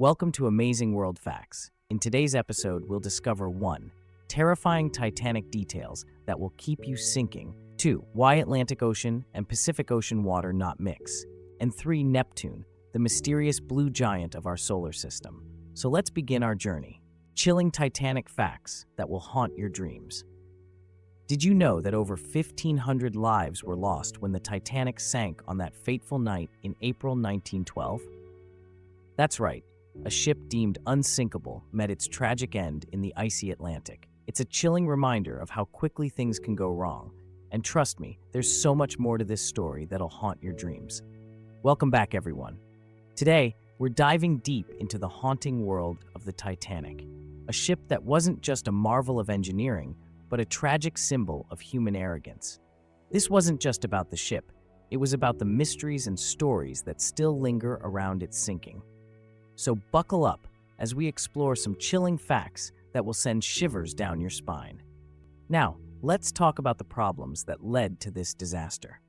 Welcome to Amazing World Facts. In today's episode, we'll discover 1. Terrifying Titanic details that will keep you sinking. 2. Why Atlantic Ocean and Pacific Ocean water not mix. And 3. Neptune, the mysterious blue giant of our solar system. So let's begin our journey. Chilling Titanic facts that will haunt your dreams. Did you know that over 1,500 lives were lost when the Titanic sank on that fateful night in April 1912? That's right. A ship deemed unsinkable met its tragic end in the icy Atlantic. It's a chilling reminder of how quickly things can go wrong. And trust me, there's so much more to this story that'll haunt your dreams. Welcome back, everyone. Today, we're diving deep into the haunting world of the Titanic, a ship that wasn't just a marvel of engineering, but a tragic symbol of human arrogance. This wasn't just about the ship, it was about the mysteries and stories that still linger around its sinking. So buckle up as we explore some chilling facts that will send shivers down your spine. Now, let's talk about the problems that led to this disaster.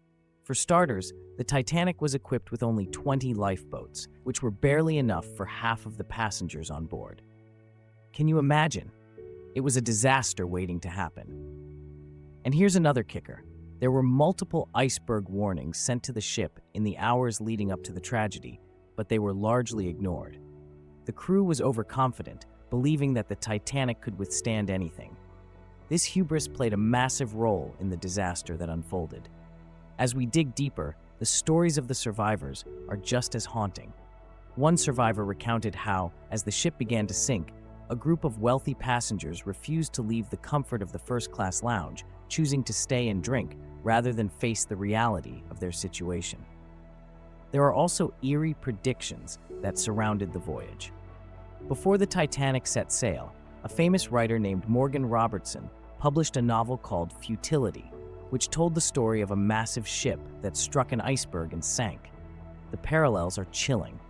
For starters, the Titanic was equipped with only 20 lifeboats, which were barely enough for half of the passengers on board. Can you imagine? It was a disaster waiting to happen. And here's another kicker. There were multiple iceberg warnings sent to the ship in the hours leading up to the tragedy, but they were largely ignored. The crew was overconfident, believing that the Titanic could withstand anything. This hubris played a massive role in the disaster that unfolded. As we dig deeper, the stories of the survivors are just as haunting. One survivor recounted how, as the ship began to sink, a group of wealthy passengers refused to leave the comfort of the first-class lounge, choosing to stay and drink rather than face the reality of their situation. There are also eerie predictions that surrounded the voyage. Before the Titanic set sail, a famous writer named Morgan Robertson published a novel called Futility, which told the story of a massive ship that struck an iceberg and sank. The parallels are chilling.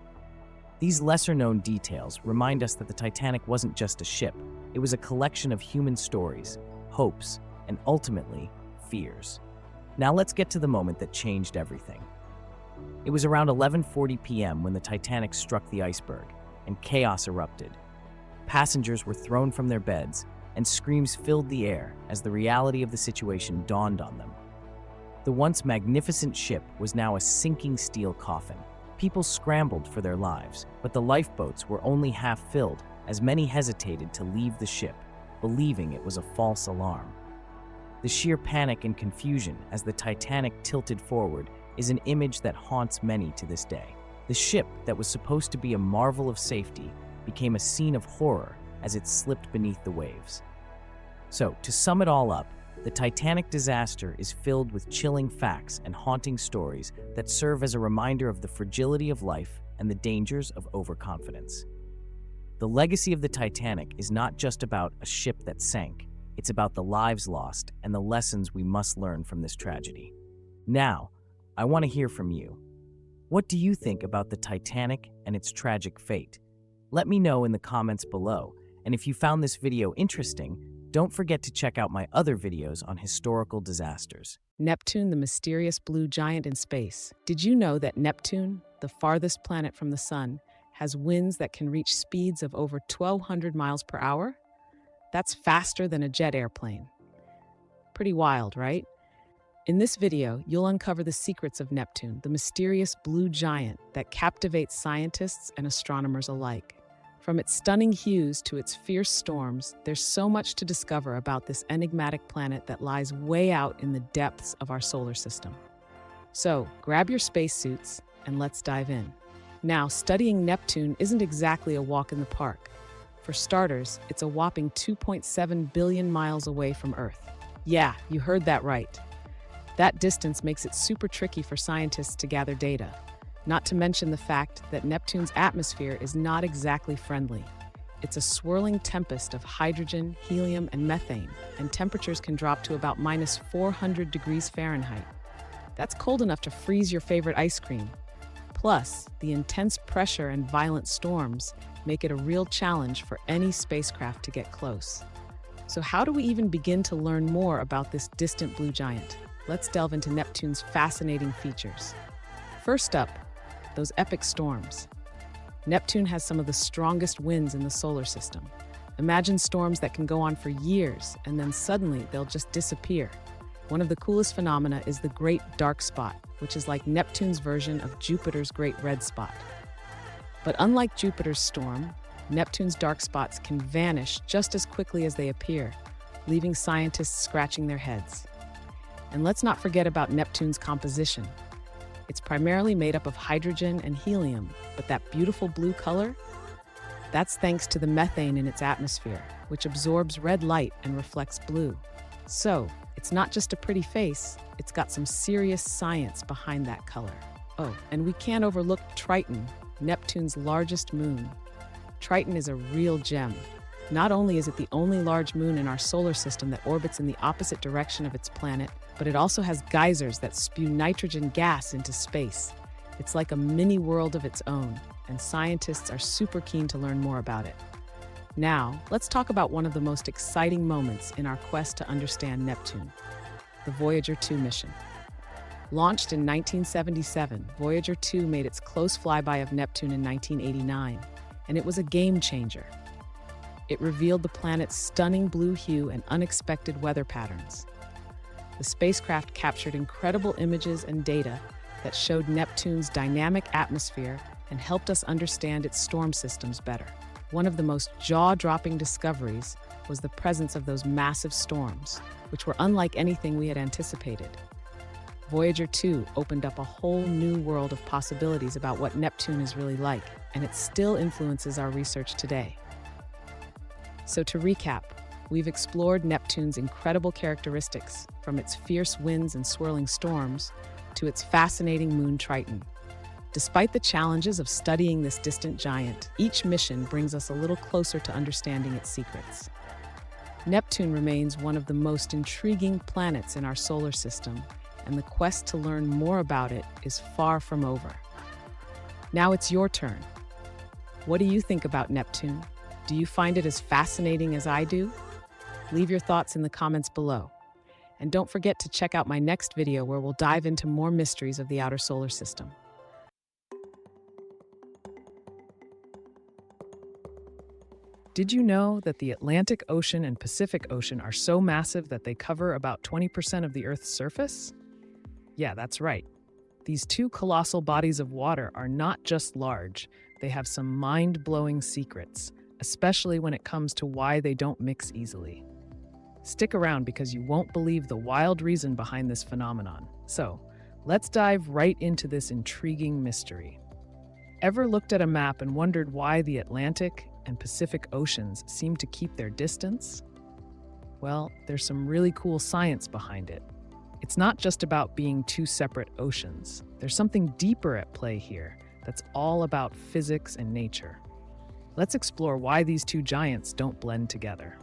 These lesser-known details remind us that the Titanic wasn't just a ship, it was a collection of human stories, hopes, and ultimately, fears. Now let's get to the moment that changed everything. It was around 11:40 p.m. when the Titanic struck the iceberg, and chaos erupted. Passengers were thrown from their beds, and screams filled the air as the reality of the situation dawned on them. The once magnificent ship was now a sinking steel coffin. People scrambled for their lives, but the lifeboats were only half filled as many hesitated to leave the ship, believing it was a false alarm. The sheer panic and confusion as the Titanic tilted forward is an image that haunts many to this day. The ship that was supposed to be a marvel of safety became a scene of horror as it slipped beneath the waves. So, to sum it all up, the Titanic disaster is filled with chilling facts and haunting stories that serve as a reminder of the fragility of life and the dangers of overconfidence. The legacy of the Titanic is not just about a ship that sank, it's about the lives lost and the lessons we must learn from this tragedy. Now, I want to hear from you. What do you think about the Titanic and its tragic fate? Let me know in the comments below, and if you found this video interesting, don't forget to check out my other videos on historical disasters. Neptune, the mysterious blue giant in space. Did you know that Neptune, the farthest planet from the sun, has winds that can reach speeds of over 1,200 miles per hour? That's faster than a jet airplane. Pretty wild, right? In this video, you'll uncover the secrets of Neptune, the mysterious blue giant that captivates scientists and astronomers alike. From its stunning hues to its fierce storms, there's so much to discover about this enigmatic planet that lies way out in the depths of our solar system. So, grab your spacesuits and let's dive in. Now, studying Neptune isn't exactly a walk in the park. For starters, it's a whopping 2.7 billion miles away from Earth. Yeah, you heard that right. That distance makes it super tricky for scientists to gather data. Not to mention the fact that Neptune's atmosphere is not exactly friendly. It's a swirling tempest of hydrogen, helium, and methane, and temperatures can drop to about minus 400 degrees Fahrenheit. That's cold enough to freeze your favorite ice cream. Plus, the intense pressure and violent storms make it a real challenge for any spacecraft to get close. So how do we even begin to learn more about this distant blue giant? Let's delve into Neptune's fascinating features. First up, those epic storms. Neptune has some of the strongest winds in the solar system. Imagine storms that can go on for years, and then suddenly they'll just disappear. One of the coolest phenomena is the Great Dark Spot, which is like Neptune's version of Jupiter's Great Red Spot. But unlike Jupiter's storm, Neptune's dark spots can vanish just as quickly as they appear, leaving scientists scratching their heads. And let's not forget about Neptune's composition. It's primarily made up of hydrogen and helium, but that beautiful blue color? That's thanks to the methane in its atmosphere, which absorbs red light and reflects blue. So, it's not just a pretty face, it's got some serious science behind that color. Oh, and we can't overlook Triton, Neptune's largest moon. Triton is a real gem. Not only is it the only large moon in our solar system that orbits in the opposite direction of its planet, but it also has geysers that spew nitrogen gas into space. It's like a mini world of its own, and scientists are super keen to learn more about it. Now, let's talk about one of the most exciting moments in our quest to understand Neptune, the Voyager 2 mission. Launched in 1977, Voyager 2 made its close flyby of Neptune in 1989, and it was a game changer. It revealed the planet's stunning blue hue and unexpected weather patterns. The spacecraft captured incredible images and data that showed Neptune's dynamic atmosphere and helped us understand its storm systems better. One of the most jaw-dropping discoveries was the presence of those massive storms, which were unlike anything we had anticipated. Voyager 2 opened up a whole new world of possibilities about what Neptune is really like, and it still influences our research today. So to recap, we've explored Neptune's incredible characteristics, from its fierce winds and swirling storms to its fascinating moon Triton. Despite the challenges of studying this distant giant, each mission brings us a little closer to understanding its secrets. Neptune remains one of the most intriguing planets in our solar system, and the quest to learn more about it is far from over. Now it's your turn. What do you think about Neptune? Do you find it as fascinating as I do? Leave your thoughts in the comments below. And don't forget to check out my next video where we'll dive into more mysteries of the outer solar system. Did you know that the Atlantic Ocean and Pacific Ocean are so massive that they cover about 20% of the Earth's surface? Yeah, that's right. These two colossal bodies of water are not just large, they have some mind-blowing secrets, especially when it comes to why they don't mix easily. Stick around because you won't believe the wild reason behind this phenomenon. So, let's dive right into this intriguing mystery. Ever looked at a map and wondered why the Atlantic and Pacific Oceans seem to keep their distance? Well, there's some really cool science behind it. It's not just about being two separate oceans. There's something deeper at play here that's all about physics and nature. Let's explore why these two giants don't blend together.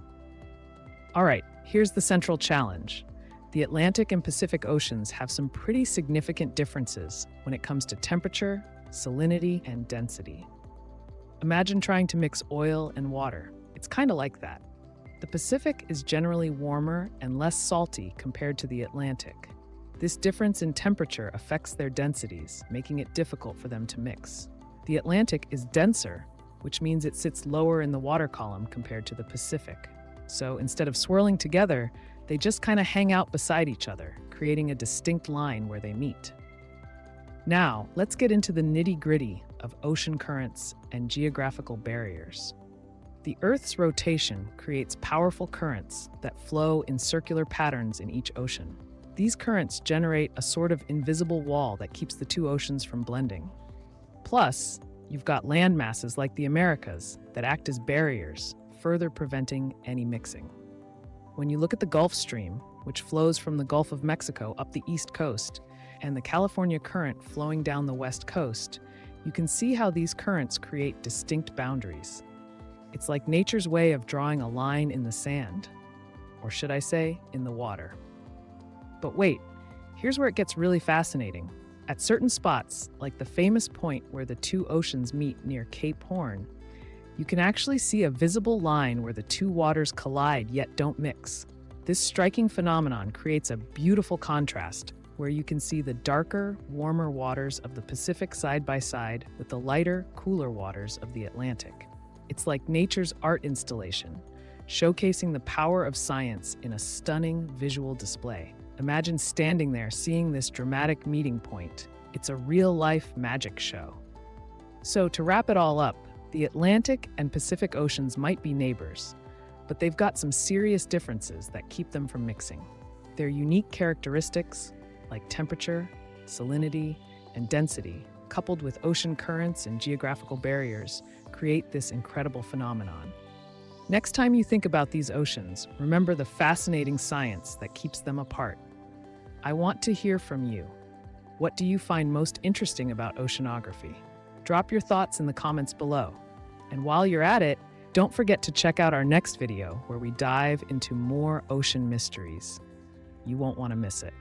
All right, here's the central challenge. The Atlantic and Pacific Oceans have some pretty significant differences when it comes to temperature, salinity, and density. Imagine trying to mix oil and water. It's kind of like that. The Pacific is generally warmer and less salty compared to the Atlantic. This difference in temperature affects their densities, making it difficult for them to mix. The Atlantic is denser, which means it sits lower in the water column compared to the Pacific. So instead of swirling together, they just kind of hang out beside each other, creating a distinct line where they meet. Now, let's get into the nitty-gritty of ocean currents and geographical barriers. The Earth's rotation creates powerful currents that flow in circular patterns in each ocean. These currents generate a sort of invisible wall that keeps the two oceans from blending. Plus, you've got land masses like the Americas that act as barriers, further preventing any mixing. When you look at the Gulf Stream, which flows from the Gulf of Mexico up the east coast, and the California Current flowing down the west coast, you can see how these currents create distinct boundaries. It's like nature's way of drawing a line in the sand, or should I say, in the water. But wait, here's where it gets really fascinating. At certain spots, like the famous point where the two oceans meet near Cape Horn, you can actually see a visible line where the two waters collide yet don't mix. This striking phenomenon creates a beautiful contrast, where you can see the darker, warmer waters of the Pacific side by side with the lighter, cooler waters of the Atlantic. It's like nature's art installation, showcasing the power of science in a stunning visual display. Imagine standing there seeing this dramatic meeting point. It's a real-life magic show. So, to wrap it all up, the Atlantic and Pacific Oceans might be neighbors, but they've got some serious differences that keep them from mixing. Their unique characteristics, like temperature, salinity, and density, coupled with ocean currents and geographical barriers, create this incredible phenomenon. Next time you think about these oceans, remember the fascinating science that keeps them apart. I want to hear from you. What do you find most interesting about oceanography? Drop your thoughts in the comments below. And while you're at it, don't forget to check out our next video where we dive into more ocean mysteries. You won't want to miss it.